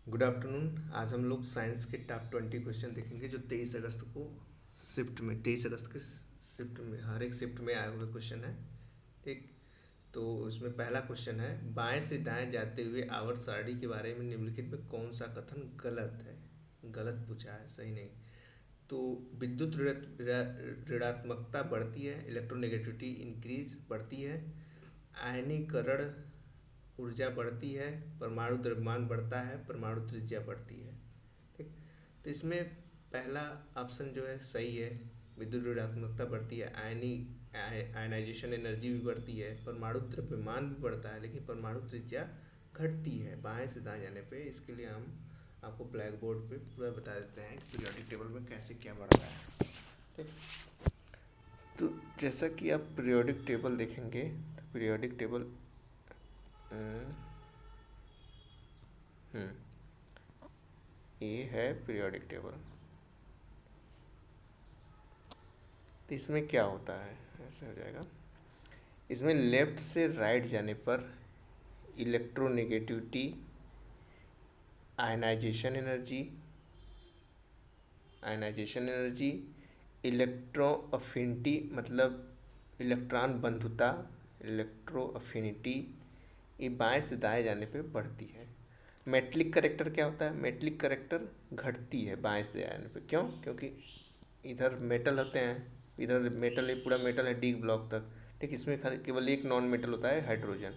Good afternoon. आज हम लोग साइंस के टॉप 20 क्वेश्चन देखेंगे जो 23 अगस्त को शिफ्ट में 23 अगस्त के शिफ्ट में हर एक शिफ्ट में आए हुए क्वेश्चन है। ठीक। तो इसमें पहला क्वेश्चन है, बाएं से दाएं जाते हुए आवर्त सारणी के बारे में निम्नलिखित में कौन सा कथन गलत है। गलत पूछा है, सही नहीं। तो विद्युत ऋणात्मकता बढ़ती है, इलेक्ट्रोनेगेटिविटी इंक्रीज बढ़ती है, आयनीकरण ऊर्जा बढ़ती है, परमाणु द्रव्यमान बढ़ता है, परमाणु त्रिज्या बढ़ती है। ठीक। तो इसमें पहला ऑप्शन जो है सही है। विद्युत ऋणात्मकता बढ़ती है, आयनाइजेशन एनर्जी भी बढ़ती है, परमाणु द्रव्यमान भी बढ़ता है, लेकिन परमाणु त्रिज्या घटती है बाएं से दाएं जाने पे। इसके लिए हम आपको ब्लैक बोर्ड पे पूरा बता देते हैं कि पीरियोडिक टेबल में कैसे क्या बढ़ता है। ठीक। तो जैसा कि आप पीरियोडिक टेबल देखेंगे तो पीरियोडिक टेबल ये है पीरियोडिक टेबल। तो इसमें क्या होता है, ऐसे हो जाएगा। इसमें लेफ्ट से राइट जाने पर electronegativity, ionisation energy ionisation energy electro affinity मतलब इलेक्ट्रॉन बंधुता, इलेक्ट्रो अफिनिटी, ये बाएं से दाएं जाने पे बढ़ती है। मेटलिक करेक्टर क्या होता है? मेटलिक करेक्टर घटती है बाएं से दाएं जाने पे। क्यों? क्योंकि इधर मेटल होते हैं, इधर मेटल है, पूरा मेटल है डी ब्लॉक तक। ठीक। इसमें खाली केवल एक नॉन मेटल होता है, हाइड्रोजन।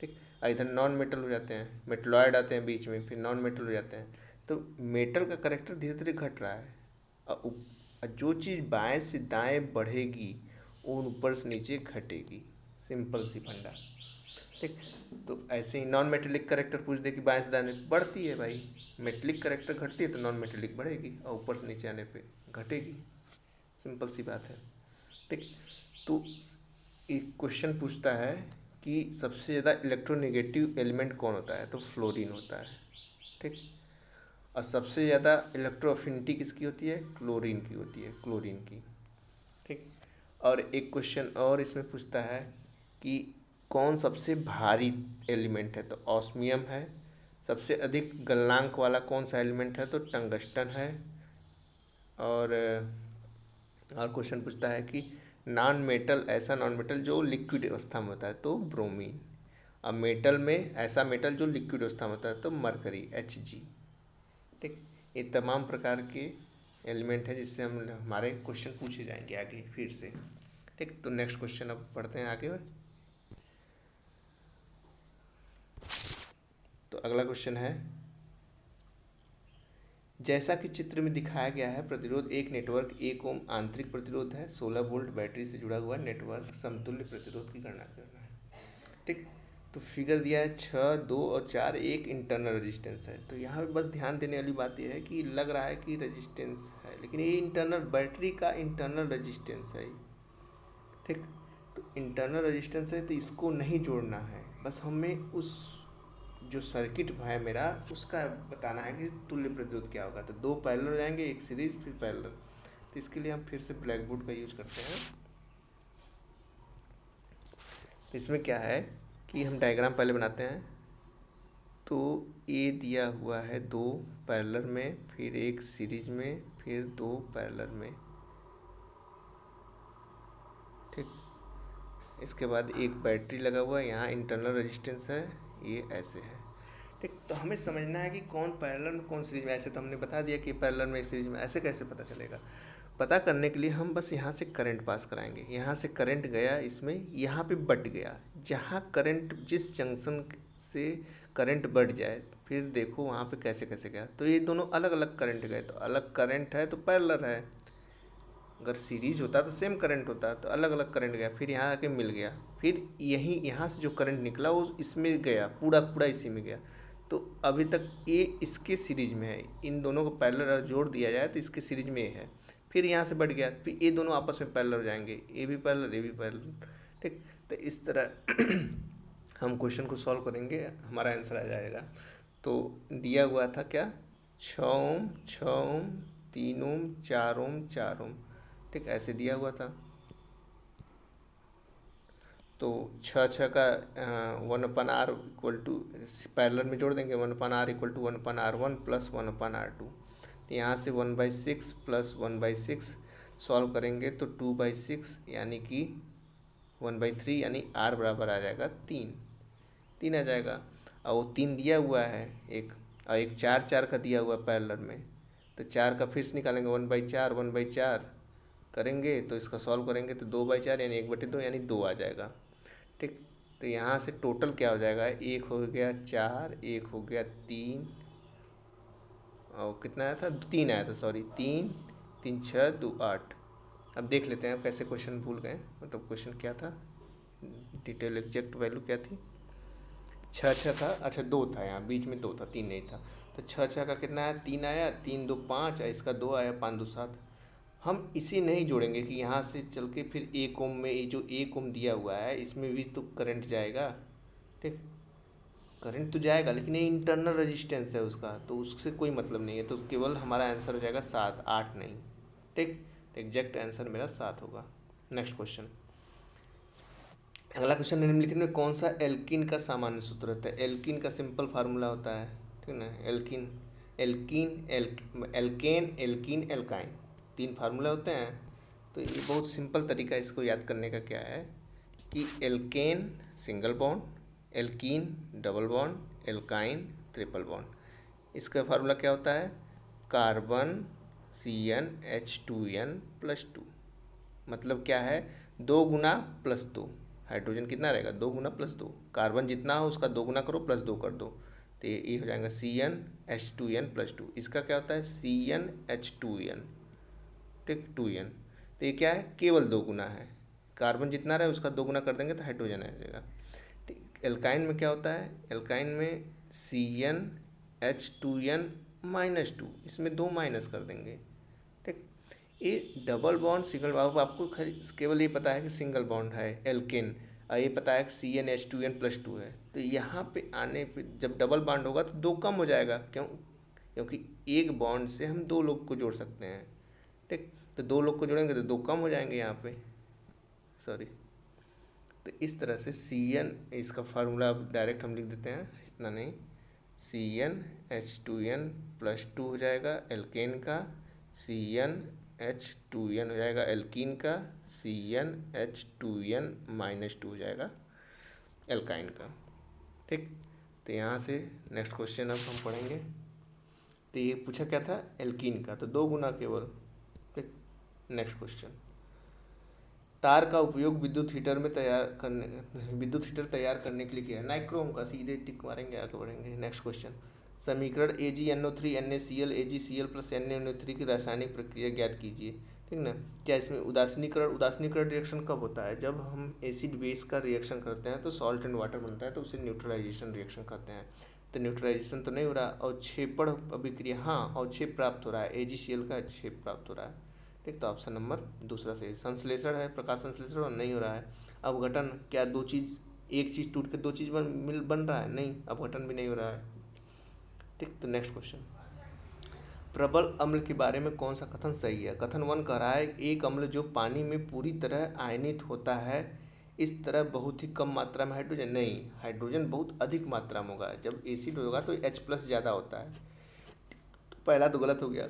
ठीक। और इधर नॉन मेटल हो जाते हैं, मेटलॉयड आते हैं बीच में, फिर नॉन मेटल हो जाते हैं। तो मेटल का करेक्टर धीरे धीरे घट रहा है। और जो चीज़ बाएं से दाएं बढ़ेगी वो ऊपर से नीचे घटेगी। सिंपल सी फंडा। ठीक। तो ऐसे ही नॉन मेटेलिक करेक्टर पूछ दे कि बाएं से दाएं बढ़ती है भाई, मेटेलिक करेक्टर घटती है तो नॉन मेटेलिक बढ़ेगी, और ऊपर से नीचे आने पे घटेगी। सिंपल सी बात है। ठीक। तो एक क्वेश्चन पूछता है कि सबसे ज़्यादा इलेक्ट्रोनेगेटिव एलिमेंट कौन होता है, तो फ्लोरीन होता है। ठीक। और सबसे ज़्यादा इलेक्ट्रो अफिनिटी किसकी होती है? क्लोरीन की होती है, क्लोरीन की। ठीक। और एक क्वेश्चन और इसमें पूछता है कि कौन सबसे भारी एलिमेंट है, तो ऑस्मियम है। सबसे अधिक गलनांक वाला कौन सा एलिमेंट है, तो टंगस्टन है। और क्वेश्चन पूछता है कि नॉन मेटल, ऐसा नॉन मेटल जो लिक्विड अवस्था में होता है, तो ब्रोमीन। अब मेटल में ऐसा मेटल जो लिक्विड अवस्था में होता है, तो मरकरी, Hg। ठीक। ये तमाम प्रकार के एलिमेंट है जिससे हम हमारे क्वेश्चन पूछे जाएंगे आगे फिर से। ठीक। तो नेक्स्ट क्वेश्चन अब पढ़ते हैं आगे। तो अगला क्वेश्चन है, जैसा कि चित्र में दिखाया गया है, प्रतिरोध एक नेटवर्क 1 ओम आंतरिक प्रतिरोध है, 16 वोल्ट बैटरी से जुड़ा हुआ नेटवर्क समतुल्य प्रतिरोध की गणना करना है। ठीक। तो फिगर दिया है 6, 2 और 4, एक इंटरनल रेजिस्टेंस है। तो यहाँ पे बस ध्यान देने वाली बात यह है कि लग रहा है कि रेजिस्टेंस है, लेकिन ये इंटरनल बैटरी का इंटरनल रेजिस्टेंस है। ठीक। तो इंटरनल रेजिस्टेंस है तो इसको नहीं जोड़ना है, बस हमें उस जो सर्किट है मेरा उसका बताना है कि तुल्य प्रतिरोध क्या होगा। तो दो पैरेलल हो जाएंगे, एक सीरीज फिर पैरेलल। तो इसके लिए हम फिर से ब्लैक बोर्ड का यूज करते हैं। तो इसमें क्या है कि हम डायग्राम पहले बनाते हैं। तो ये दिया हुआ है दो पैरेलल में, फिर एक सीरीज में, फिर दो पैरेलल में। ठीक। इसके बाद एक बैटरी लगा हुआ है, यहाँ इंटरनल रेजिस्टेंस है, ये ऐसे है। ठीक। तो हमें समझना है कि कौन पैरेलल में कौन सीरीज में। ऐसे तो हमने बता दिया कि पैरेलल में एक सीरीज में, ऐसे कैसे पता चलेगा? पता करने के लिए हम बस यहाँ से करंट पास कराएंगे। यहाँ से करंट गया इसमें, यहाँ पे बट गया। जहाँ करंट, जिस जंक्शन से करंट बढ़ जाए, फिर देखो वहाँ पे कैसे कैसे गया। तो ये दोनों अलग अलग करंट गए, तो अलग करंट है तो पैरेलल है। अगर सीरीज होता तो सेम करंट होता, तो अलग अलग करंट गया, फिर यहाँ आके मिल गया, फिर यहीं यहाँ से जो करंट निकला वो इसमें गया, पूरा पूरा इसी में गया। तो अभी तक ये इसके सीरीज में है, इन दोनों को पैरेलल जोड़ दिया जाए तो इसके सीरीज में ये है। फिर यहाँ से बढ़ गया, फिर ये दोनों आपस में पैरेलल हो जाएंगे, ये भी पैरेलल, ये भी पैरेलल। ठीक। तो इस तरह हम क्वेश्चन को सॉल्व करेंगे, हमारा आंसर आ जाएगा। तो दिया हुआ था क्या, 6 ओम, 6 ओम, 3 ओम, 4 ओम, 4 ओम। ठीक, ऐसे दिया हुआ था। तो छः छः का 1/r इक्वल टू पैरेलल में जोड़ देंगे, 1/r equal to 1/r1 plus 1/r2। तो यहाँ से 1/6 प्लस 1/6 सॉल्व करेंगे तो 2/6 यानी कि 1/3 यानी r बराबर आ जाएगा 3 आ जाएगा। और वो 3 दिया हुआ है एक, और एक 4 का दिया हुआ है पैरेलल में, तो 4 का फिर से निकालेंगे 1/4 करेंगे तो इसका सॉल्व करेंगे तो 2/4 यानी 1/2 यानी 2 आ जाएगा। ठीक, तो यहाँ से टोटल क्या हो जाएगा, एक हो गया 4, एक हो गया 3, और कितना आया था, 3 आया था, सॉरी 3 3 6 2 8। अब देख लेते हैं कैसे क्वेश्चन भूल गए, मतलब क्वेश्चन क्या था, डिटेल एग्जैक्ट वैल्यू क्या थी। 6 था, अच्छा 2 था, यहाँ बीच में 2 था, 3 नहीं था। तो 6 का कितना आया, 3 आया, 3 2 5, इसका 2 आया, 5 2 7। हम इसी नहीं जोड़ेंगे कि यहाँ से चल के फिर 1 ओम में, ये जो 1 ओम दिया हुआ है इसमें भी तो करंट जाएगा। ठीक, करंट तो जाएगा लेकिन ये इंटरनल रेजिस्टेंस है उसका, तो उससे कोई मतलब नहीं है, तो केवल हमारा आंसर हो जाएगा 7, 8 नहीं। ठीक, तो एग्जैक्ट आंसर मेरा 7 होगा। नेक्स्ट क्वेश्चन, अगला क्वेश्चन, निम्नलिखित में कौन सा एल्कीन का सामान्य सूत्र होता है। एल्कीन का सिंपल फार्मूला होता है, ठीक ना, alkene alkane alkene alkyne, 3 formula होते हैं। तो ये बहुत सिंपल तरीका इसको याद करने का क्या है कि alkane single bond, alkene double bond, alkyne triple bond. इसका फार्मूला क्या होता है, कार्बन CnH2n+2। मतलब क्या है, 2 गुना प्लस 2, हाइड्रोजन कितना रहेगा, 2 गुना प्लस 2, कार्बन जितना हो उसका 2 गुना करो प्लस 2 कर दो, तो ये हो जाएगा CnH2n+2। इसका क्या होता है CnH2n, ठीक 2n। तो ये क्या है, केवल 2 गुना है, कार्बन जितना रहे उसका 2 गुना कर देंगे तो हाइड्रोजन आ जाएगा। ठीक, एल्काइन में क्या होता है, एल्काइन में CnH2n-2, इसमें 2 माइनस कर देंगे। ठीक, ये डबल बॉन्ड सिंगल बॉन्ड, आपको केवल ये पता है कि सिंगल बॉन्ड है एल्केन, और ये पता है कि CnH2n+2 है। तो यहाँ पे आने पे जब डबल बॉन्ड होगा तो 2 कम हो जाएगा, क्यों, क्योंकि एक बॉन्ड से हम 2 लोग को जोड़ सकते हैं। ठीक, तो 2 लोग को जोड़ेंगे तो 2 कम हो जाएंगे यहाँ पे, सॉरी। तो इस तरह से Cn, इसका फार्मूला डायरेक्ट हम लिख देते हैं, इतना नहीं, CnH2n+2 हो जाएगा एल्केन का, CnH2n हो जाएगा एल्कीन का, CnH2n-2 हो जाएगा एल्काइन का। ठीक, तो यहाँ से नेक्स्ट क्वेश्चन अब हम पढ़ेंगे। तो ये पूछा क्या था, एल्कीन का, तो 2 गुना केवल। ठीक, नेक्स्ट क्वेश्चन, तार का उपयोग विद्युत हीटर तैयार करने के लिए किया है। नाइक्रोम का, सीधे टिक मारेंगे, आगे बढ़ेंगे। नेक्स्ट क्वेश्चन, समीकरण AgNO3 NaCl AgCl + NaNO3 की रासायनिक प्रक्रिया ज्ञात कीजिए। ठीक ना, क्या इसमें उदासीनीकरण रिएक्शन कब होता है, जब हम एसिड बेस का रिएक्शन करते हैं तो सॉल्ट एंड वाटर बनता है, तो उसे न्यूट्रलाइजेशन रिएक्शन कहते हैं। तो न्यूट्रलाइजेशन तो नहीं हो रहा, अवक्षेपण अभिक्रिया, हाँ अवक्षेप प्राप्त हो रहा है, AgCl का अवक्षेप प्राप्त हो रहा है। ठीक, तो ऑप्शन नंबर दूसरा सही। संश्लेषण है, प्रकाश संश्लेषण और नहीं हो रहा है। अपघटन, क्या दो चीज़, एक चीज़ टूट के 2 चीज़ बन रहा है, नहीं, अपघटन भी नहीं हो रहा है। ठीक, तो नेक्स्ट क्वेश्चन, प्रबल अम्ल के बारे में कौन सा कथन सही है। कथन 1 कह रहा है, एक अम्ल जो पानी में पूरी तरह आयनित होता है, इस तरह बहुत ही कम मात्रा में हाइड्रोजन, नहीं, हाइड्रोजन बहुत अधिक मात्रा में होगा, जब एसिड होगा तो H+ ज़्यादा होता है। तो पहला तो गलत हो गया।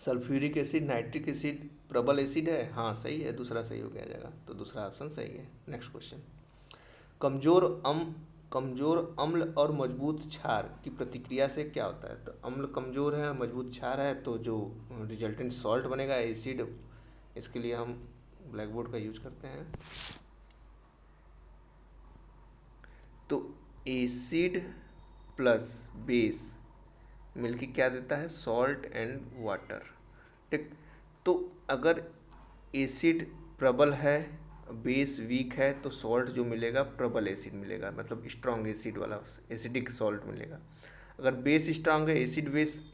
सल्फ्यूरिक एसिड, नाइट्रिक एसिड प्रबल एसिड है, हाँ सही है, दूसरा सही हो गया जाएगा, तो दूसरा ऑप्शन सही है। नेक्स्ट क्वेश्चन, कमजोर अम्ल और मजबूत क्षार की प्रतिक्रिया से क्या होता है। तो अम्ल कमजोर है, मजबूत क्षार है, तो जो रिजल्टेंट सॉल्ट बनेगा एसिड, इसके लिए हम ब्लैक बोर्ड का यूज करते हैं। तो एसिड प्लस बेस मिलके क्या देता है, सॉल्ट एंड वाटर। ठीक, तो अगर एसिड प्रबल है, बेस वीक है, तो सॉल्ट जो मिलेगा प्रबल एसिड मिलेगा, मतलब स्ट्रॉन्ग एसिड वाला एसिडिक सॉल्ट मिलेगा। अगर बेस स्ट्रांग है,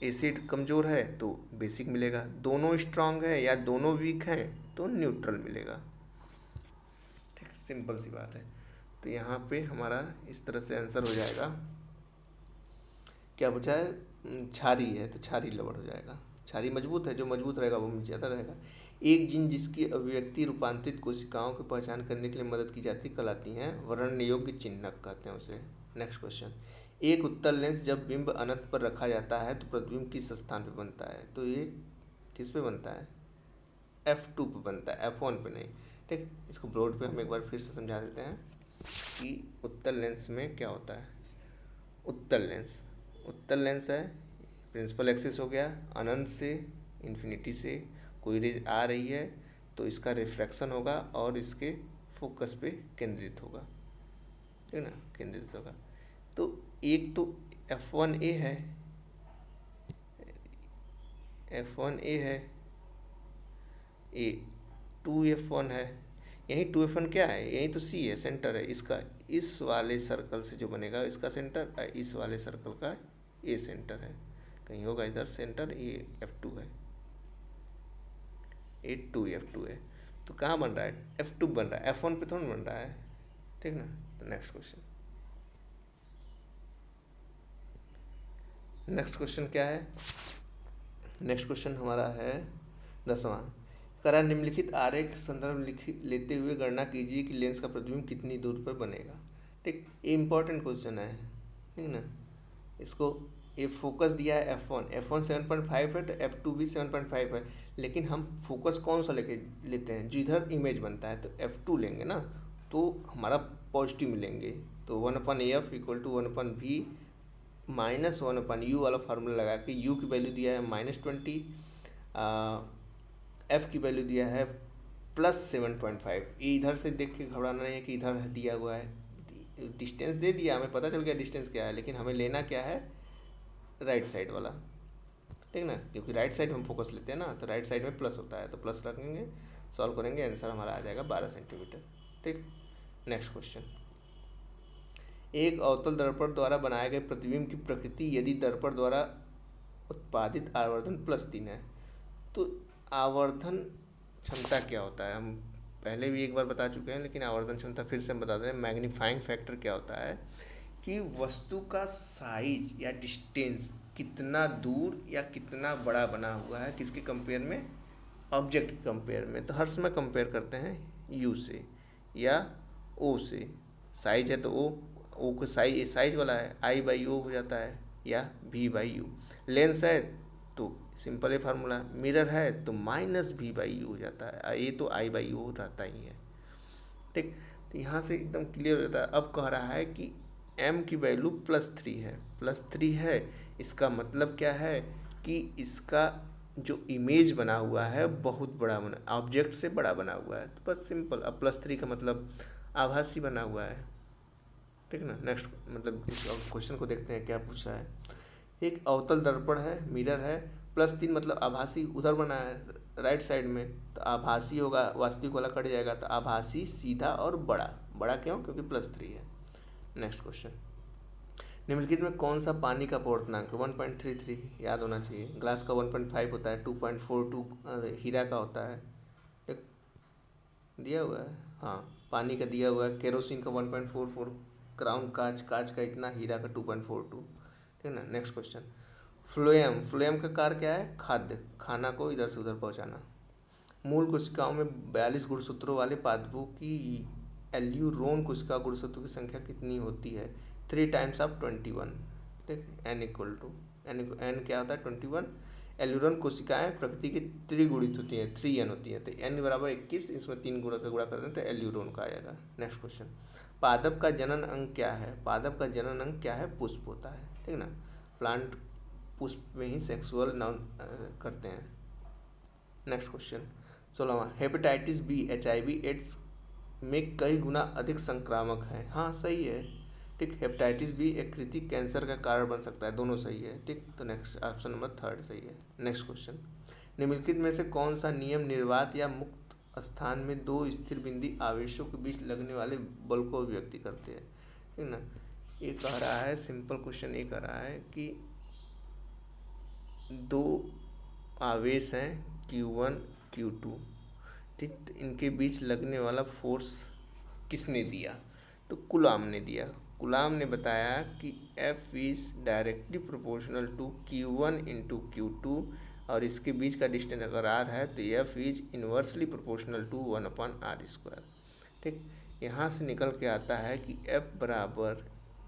एसिड कमज़ोर है तो बेसिक मिलेगा। दोनों स्ट्रांग है या दोनों वीक हैं तो न्यूट्रल मिलेगा। ठीक, सिंपल सी बात है। तो यहाँ पे हमारा इस तरह से आंसर हो जाएगा। क्या पूछा है, क्षारी है तो क्षारी लवण हो जाएगा। क्षारी मजबूत है, जो मजबूत रहेगा वो ज़्यादा रहेगा। एक जीन जिसकी अभिव्यक्ति रूपांतरित कोशिकाओं की पहचान करने के लिए मदद की जाती कहलाती हैं वर्णन योग्य चिन्हक कहते हैं उसे। नेक्स्ट क्वेश्चन, एक उत्तल लेंस जब बिंब अनंत पर रखा जाता है तो प्रतिबिंब किस स्थान पर बनता है? तो ये किस पे बनता है? F2 पे बनता है, F1 पे नहीं। ठीक, इसको बोर्ड पे हम एक बार फिर से समझा देते हैं कि उत्तल लेंस में क्या होता है। उत्तल लेंस है, प्रिंसिपल एक्सिस हो गया, अनंत से इन्फिनिटी से कोई रेज आ रही है तो इसका रिफ्रैक्शन होगा और इसके फोकस पे केंद्रित होगा, ठीक ना, केंद्रित होगा। तो एक तो F1A है, ये 2F1 है, यही 2F1 क्या है? यही तो C है, सेंटर है इसका, इस वाले सर्कल से जो बनेगा इसका सेंटर, इस वाले सर्कल का ये सेंटर है, कहीं होगा इधर सेंटर, ये F2 है, ये 2F2 है। तो कहाँ बन रहा है? F2 बन रहा है, F1 पे थोड़ा बन रहा है, ठीक ना। तो नेक्स्ट क्वेश्चन क्या है? नेक्स्ट क्वेश्चन हमारा है 10वां। करा निम्नलिखित आरेख संदर्भ लेते हुए गणना कीजिए कि लेंस का प्रतिबिंब कितनी दूर पर बनेगा। ठीक, ये इंपॉर्टेंट क्वेश्चन है, ठीक ना। इसको ये फोकस दिया है F1 7.5 है, तो F2 भी 7.5 है, लेकिन हम फोकस कौन सा लेते हैं? जो इधर इमेज बनता है, तो F2 लेंगे ना, तो हमारा पॉजिटिव मिलेंगे। तो 1/AF equal to 1/V minus 1/U वाला फार्मूला लगा के U की वैल्यू दिया है -20, F की वैल्यू दिया है +7.5। ये इधर से देख के घबराना नहीं है कि इधर दिया हुआ है, डिस्टेंस दे दिया, हमें पता चल गया डिस्टेंस क्या है, लेकिन हमें लेना क्या है? राइट साइड वाला, ठीक ना, क्योंकि राइट साइड हम फोकस लेते हैं ना, तो राइट साइड में प्लस होता है, तो प्लस रखेंगे, सॉल्व करेंगे, आंसर हमारा आ जाएगा 12 सेंटीमीटर। ठीक, नेक्स्ट क्वेश्चन, एक अवतल दर्पण द्वारा बनाए गए प्रतिबिंब की प्रकृति यदि दर्पण द्वारा उत्पादित आवर्धन +3 है, तो आवर्धन क्षमता क्या होता है? हम पहले भी एक बार बता चुके हैं, लेकिन आवर्धन क्षमता फिर से हम बता दें। मैग्नीफाइंग फैक्टर क्या होता है कि वस्तु का साइज या डिस्टेंस कितना दूर या कितना बड़ा बना हुआ है, किसके कंपेयर में? ऑब्जेक्ट के कंपेयर में। तो हर समय कंपेयर करते हैं यू से या ओ से। साइज है तो ओ को साइज वाला है, I/O हो जाता है, या V/U। लेंस है तो सिंपल है फार्मूला, मिरर है तो -V/U हो जाता है, ये तो I/O रहता ही है। ठीक, तो यहाँ से एकदम क्लियर हो जाता है। अब कह रहा है कि m की वैल्यू +3 है, इसका मतलब क्या है कि इसका जो इमेज बना हुआ है बहुत बड़ा बना, ऑब्जेक्ट से बड़ा बना हुआ है, तो बस सिंपल। अब +3 का मतलब आभासी बना हुआ है, ठीक ना। नेक्स्ट मतलब इस क्वेश्चन को देखते हैं क्या पूछा है। एक अवतल दर्पण है, मिरर है, +3 मतलब आभासी उधर बना है राइट साइड में, तो आभासी होगा, वास्तविक वाला कट जाएगा, तो आभासी, सीधा और बड़ा क्यों? क्योंकि +3 है। नेक्स्ट क्वेश्चन, निम्नलिखित में कौन सा पानी का अपवर्तनांक? 1.33 याद होना चाहिए। ग्लास का 1.5 होता है, 2.42 हीरा का होता है, एक दिया हुआ है, हाँ पानी का दिया हुआ है। केरोसिन का 1.44, क्राउन कांच का इतना, हीरा का 2.42, ठीक ना। नेक्स्ट क्वेश्चन, फ्लोएम का कार्य क्या है? खाना को इधर से उधर पहुंचाना। मूल कोशिकाओं में 42 गुणसूत्रों वाले पादपों की एल्यूरोन कोशिका गुणसूत्रों की संख्या कितनी होती है? 3 टाइम्स ऑफ 21। ठीक, n इक्वल टू n क्या होता है? 21। एल्यूरोन कोशिकाएं प्रकृति की त्रिगुणित होती हैं, 3n होती हैं, तो n बराबर 21, इसमें 3 गुणा का गुणा कर दें तो एल्यूरोन का आ जाएगा। नेक्स्ट क्वेश्चन, पादप का जनन अंग क्या है? पादप का जनन अंग क्या है? पुष्प होता है, ठीक ना। प्लांट पुष्प में ही सेक्सुअल नाउन करते हैं। नेक्स्ट क्वेश्चन 16वां, हेपेटाइटिस बी HIV एड्स में कई गुना अधिक संक्रामक है। हाँ सही है, ठीक। हेपेटाइटिस बी यकृत कैंसर का कारण बन सकता है, दोनों सही है, ठीक। तो नेक्स्ट ऑप्शन नंबर 3 सही है। नेक्स्ट क्वेश्चन, निम्नलिखित में से कौन सा नियम निर्वात या मुक्त स्थान में दो स्थिर बिंदी आवेशों के बीच लगने वाले बल को अभिव्यक्ति करते हैं, ठीक ना। ये कह रहा है, सिंपल क्वेश्चन ये कह रहा है कि दो आवेश हैं Q1 Q2, ठीक, तो इनके बीच लगने वाला फोर्स किसने दिया? तो कुलाम ने दिया। कुलाम ने बताया कि F is directly proportional to Q1 into Q2 और इसके बीच का डिस्टेंस अगर r है तो f is inversely proportional to 1/r²। ठीक, यहाँ से निकल के आता है कि f बराबर,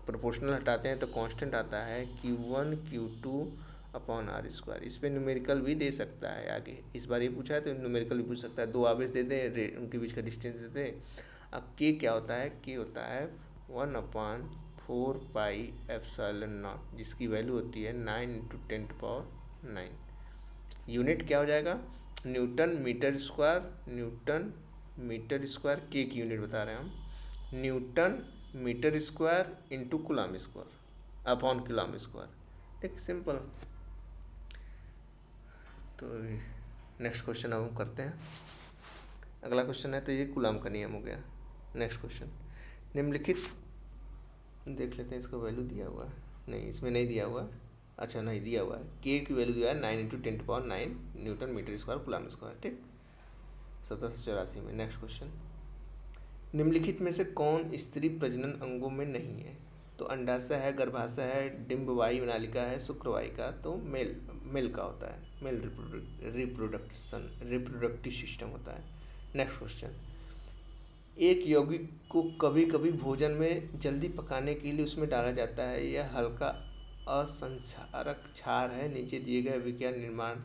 प्रोपोर्शनल हटाते हैं तो कांस्टेंट आता है Q1 Q2/r²। इस पर न्यूमेरिकल भी दे सकता है आगे, इस बार ये पूछा है तो न्यूमेरिकल भी पूछ सकता है। दो आवेश दे दे, उनके बीच का डिस्टेंस दे दे। अब k क्या होता है, k होता है 1/4πε0, जिसकी वैल्यू होती है 9×10⁹। यूनिट क्या हो जाएगा, newton metre square, newton metre square, के की यूनिट बता रहे हैं हम, newton metre square into coulomb square upon coulomb square. ठीक, सिंपल। तो नेक्स्ट क्वेश्चन अब हम करते हैं। अगला क्वेश्चन है तो ये कूलम का नियम हो गया। नेक्स्ट क्वेश्चन, निम्नलिखित, देख लेते हैं इसका वैल्यू दिया हुआ है, नहीं इसमें नहीं दिया हुआ है, अच्छा नहीं दिया हुआ है, के की वैल्यू दिया है 9×10⁹ newton metre square coulomb square. ठीक, 1784 में। नेक्स्ट क्वेश्चन, निम्नलिखित में से कौन स्त्री प्रजनन अंगों में नहीं है? तो अंडाशय है, गर्भाशय है, डिम्बवायु नालिका है, शुक्रवाहिका, तो मेल का होता है, मेल रिप्रोडक्टिव सिस्टम होता है। नेक्स्ट क्वेश्चन, एक यौगिक को कभी कभी भोजन में जल्दी पकाने के लिए उसमें डाला जाता है, यह हल्का असंक्षारक क्षार है, नीचे दिए गए विज्ञान निर्माण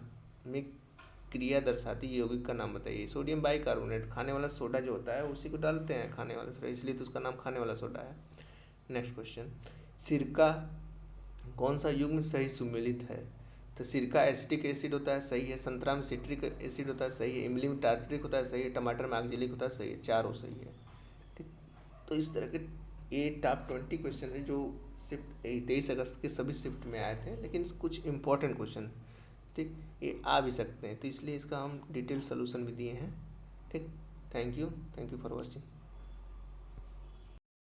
में क्रिया दर्शाती यौगिक का नाम बताइए। सोडियम बाइकार्बोनेट, खाने वाला सोडा जो होता है उसी को डालते हैं खाने वाला सोडा, इसलिए तो उसका नाम खाने वाला सोडा है। नेक्स्ट क्वेश्चन, सिरका कौन सा युग्म सही सुमेलित है? तो सिरका एसिटिक एसिड होता है, सही है। संतरा में सिट्रिक एसिड होता है, सही है। इमली में टार्ट्रिक होता है, सही है। टमाटर में ऑक्जेलिक होता है, सही है। चारों सही है। ठीक, तो इस तरह के ये टॉप 20 क्वेश्चन है जो शिफ्ट 23 अगस्त के सभी शिफ्ट में आए थे, लेकिन कुछ इंपॉर्टेंट क्वेश्चन, ठीक, ये आ भी सकते हैं, तो इसलिए इसका हम डिटेल सोल्यूशन भी दिए हैं। ठीक, थैंक यू फॉर वॉचिंग।